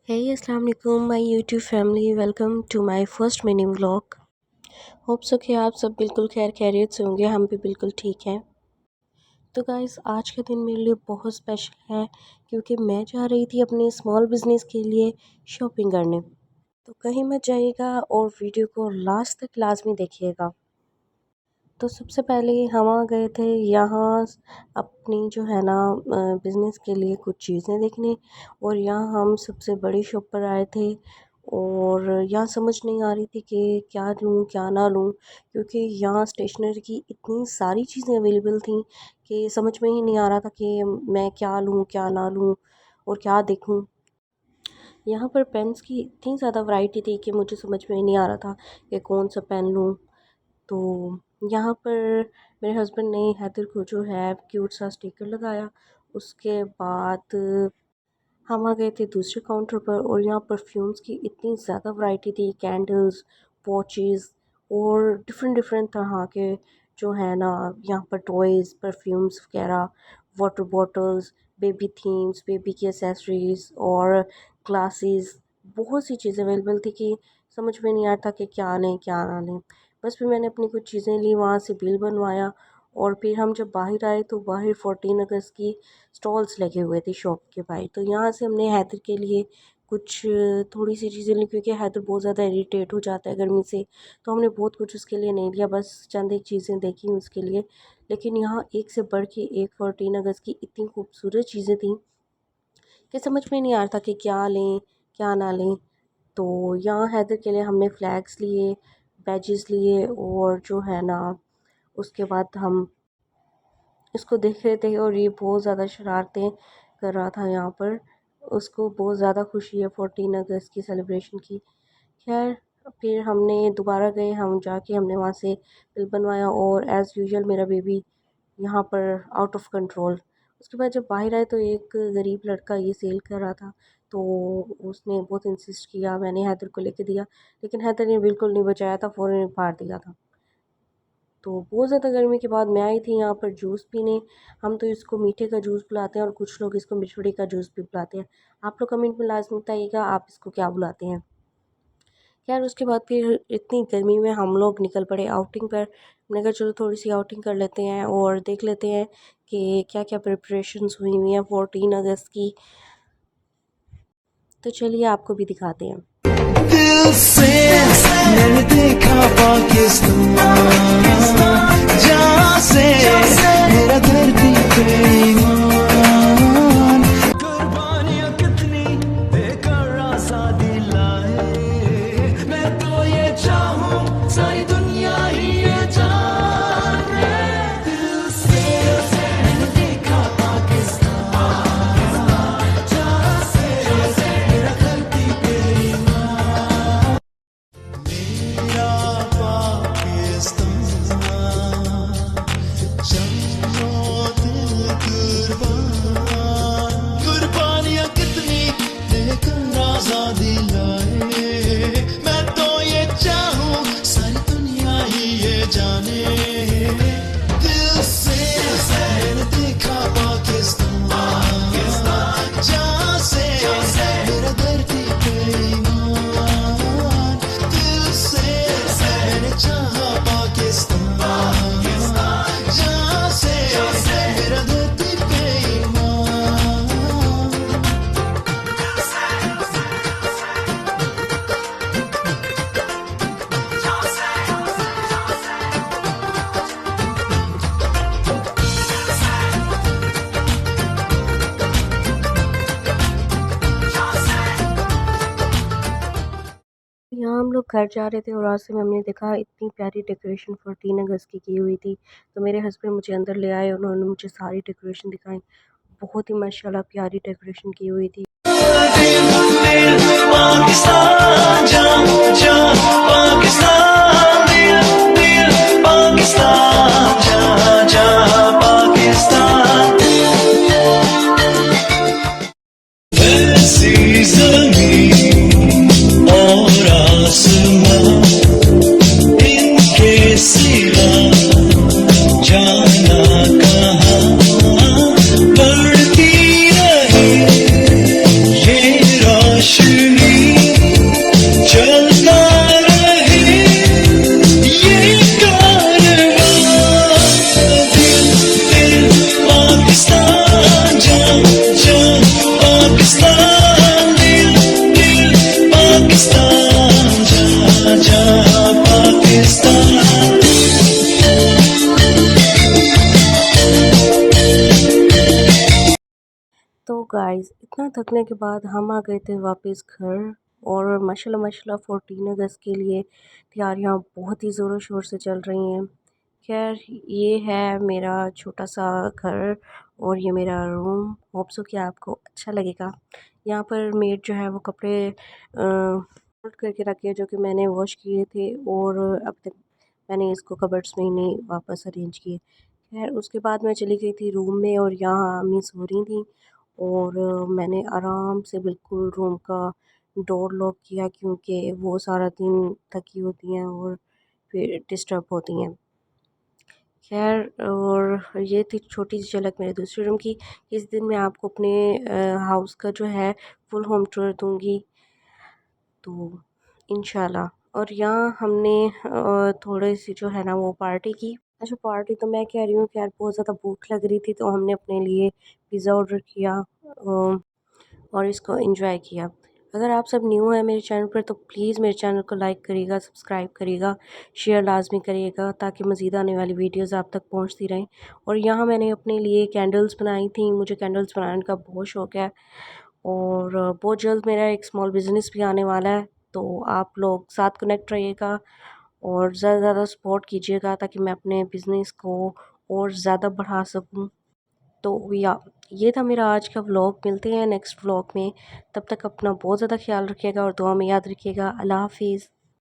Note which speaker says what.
Speaker 1: Hey, Assalamu alaikum, my YouTube family. Welcome to my first mini vlog. Hope so कि आप सब बिल्कुल खैर खैरियत से होंगे। हम भी बिल्कुल ठीक हैं। तो गाइस, आज का दिन मेरे लिए बहुत स्पेशल है क्योंकि मैं जा रही थी अपने स्मॉल बिजनेस के लिए शॉपिंग करने। तो कहीं मत जाइएगा और वीडियो को लास्ट तक लाजमी देखिएगा। तो सबसे पहले हम आ गए थे यहाँ अपनी जो है ना बिज़नेस के लिए कुछ चीज़ें देखने, और यहाँ हम सबसे बड़ी शॉप पर आए थे। और यहाँ समझ नहीं आ रही थी कि क्या लूँ क्या ना लूँ, क्योंकि यहाँ स्टेशनरी की इतनी सारी चीज़ें अवेलेबल थी कि समझ में ही नहीं आ रहा था कि मैं क्या लूँ क्या ना लूँ और क्या देखूँ। यहाँ पर पेन्स की इतनी ज़्यादा वैरायटी थी कि मुझे समझ में ही नहीं आ रहा था कि कौन सा पेन लूँ। तो यहाँ पर मेरे हस्बैंड ने हैदर को जो है क्यूट सा स्टिकर लगाया। उसके बाद हम आ गए थे दूसरे काउंटर पर, और यहाँ परफ्यूम्स की इतनी ज़्यादा वैरायटी थी, कैंडल्स, वॉचेस और डिफरेंट डिफरेंट तरह के जो है ना यहाँ पर टॉयज़, परफ्यूम्स वगैरह, water bottles, baby themes, baby की एसेसरीज़ और ग्लासेस। बहुत सी चीज़ें अवेलेबल थी कि समझ में नहीं आता कि क्या लें क्या ना लें। बस फिर मैंने अपनी कुछ चीज़ें ली, वहाँ से बिल बनवाया, और फिर हम जब बाहर आए तो बाहर 14 अगस्त की स्टॉल्स लगे हुए थे शॉप के बाहर। तो यहाँ से हमने हैदर के लिए कुछ थोड़ी सी चीज़ें ली, क्योंकि हैदर बहुत ज़्यादा इरिटेट हो जाता है गर्मी से। तो हमने बहुत कुछ उसके लिए नहीं लिया, बस चंद एक चीज़ें देखी उसके लिए। लेकिन यहाँ एक से बढ़ के एक 14 अगस्त की इतनी खूबसूरत चीज़ें थी कि समझ में नहीं आ रहा था कि क्या लें क्या ना लें। तो यहाँ हैदर के लिए हमने फ्लैग्स लिए, बैजेस लिए, और जो है ना उसके बाद हम इसको देख रहे थे, और ये बहुत ज़्यादा शरारतें कर रहा था यहाँ पर। उसको बहुत ज़्यादा खुशी है 14 अगस्त की सेलिब्रेशन की। खैर, फिर हमने दोबारा गए, हम जाके हमने वहाँ से बिल बनवाया, और एज़ यूजुअल मेरा बेबी यहाँ पर आउट ऑफ कंट्रोल। उसके बाद जब बाहर आए तो एक गरीब लड़का ये सेल कर रहा था, तो उसने बहुत इंसिस्ट किया, मैंने हैदर को लेके दिया, लेकिन हैदर ने बिल्कुल नहीं बचाया था, फ़ौरन फाड़ दिया था। तो बहुत ज़्यादा गर्मी के बाद मैं आई थी यहाँ पर जूस पीने। हम तो इसको मीठे का जूस बुलाते हैं और कुछ लोग इसको मिठोड़ी का जूस भी बुलाते हैं। आप लोग कमेंट में लाजमी बताइएगा आप इसको क्या बुलाते हैं। यार, उसके बाद फिर इतनी गर्मी में हम लोग निकल पड़े आउटिंग पर। मैंने कहा चलो थोड़ी सी आउटिंग कर लेते हैं और देख लेते हैं कि क्या क्या प्रिपरेशंस हुई हुई हैं 14 अगस्त की। तो चलिए आपको भी दिखाते हैं।
Speaker 2: दिल से मैंने देखा पाकिस्तान, जहाँ से मेरा धरती पे ईमान। कुर्बानियाँ कितनी देकर आज़ादी लाए, मैं तो ये चाहूँ सारी दुनिया ही ये जाने। दिल से मैंने देखा पाकिस्तान, जहाँ से मेरा धरती पे ईमान। मेरा पाकिस्तान जन्नों दिल कुर्बान, कुर्बानियाँ कितनी देकर आज़ादी लाए, मैं तो ये चाहूँ सारी दुनिया ही ये जाने। दिल से मैंने देखा पाकिस्तान, जहाँ से मेरा धरती पे ईमान। दिल से मैंने चाहा पाकिस्तान, जहाँ से मेरा धरती पे ईमान।
Speaker 1: यहाँ हम लोग घर जा रहे थे और रास्ते में हमने देखा इतनी प्यारी डेकोरेशन 14 अगस्त की हुई थी। तो मेरे हस्बैंड मुझे अंदर ले आए, उन्होंने मुझे सारी डेकोरेशन दिखाई। बहुत ही माशाल्लाह प्यारी डेकोरेशन की हुई थी।
Speaker 2: पाकिस्तान जाऊं जाऊं पाकिस्तान, दिल दिल पाकिस्तान, जहाँ जहाँ पाकिस्तान। ऐसी ज़मीं और आसमां, इनके सिवा जाना कहाँ। बढ़ती रही
Speaker 1: गाइस इतना थकने के बाद हम आ गए थे वापस घर। और माशाल्लाह माशाल्लाह 14 अगस्त के लिए तैयारियां बहुत ही ज़ोरों शोर से चल रही हैं। खैर ये है मेरा छोटा सा घर और ये मेरा रूम। होप सो कि आपको अच्छा लगेगा। यहाँ पर मेड जो है वो कपड़े फोल्ड करके रखे हैं जो कि मैंने वॉश किए थे और अब तक मैंने इसको कबर्ड्स में ही नहीं वापस अरेंज किए। खैर उसके बाद मैं चली गई थी रूम में और यहाँ अम्मी सो रही थी और मैंने आराम से बिल्कुल रूम का डोर लॉक किया क्योंकि वो सारा दिन थकी होती हैं और फिर डिस्टर्ब होती हैं। खैर और ये थी छोटी सी झलक मेरे दूसरे रूम की। इस दिन मैं आपको अपने हाउस का जो है फुल होम टूर दूंगी तो इंशाल्लाह। और यहाँ हमने थोड़ी सी जो है ना वो पार्टी की। अच्छा पार्टी तो मैं कह रही हूँ कि यार बहुत ज़्यादा भूख लग रही थी तो हमने अपने लिए पिज़्ज़ा ऑर्डर किया और इसको एंजॉय किया। अगर आप सब न्यू हैं मेरे चैनल पर तो प्लीज़ मेरे चैनल को लाइक करिएगा, सब्सक्राइब करिएगा, शेयर लाजमी करिएगा ताकि मज़ीद आने वाली वीडियोस आप तक पहुंचती रहें। और यहाँ मैंने अपने लिए कैंडल्स बनाई थी। मुझे कैंडल्स बनाने का बहुत शौक़ है और बहुत जल्द मेरा एक स्मॉल बिज़नेस भी आने वाला है। तो आप लोग साथ कनेक्ट रहिएगा और ज़्यादा से ज़्यादा सपोर्ट कीजिएगा ताकि मैं अपने बिज़नेस को और ज़्यादा बढ़ा सकूँ। तो या ये था मेरा आज का व्लॉग। मिलते हैं नेक्स्ट व्लॉग में। तब तक अपना बहुत ज़्यादा ख्याल रखिएगा और दुआ में याद रखिएगा। अल्लाह हाफिज़।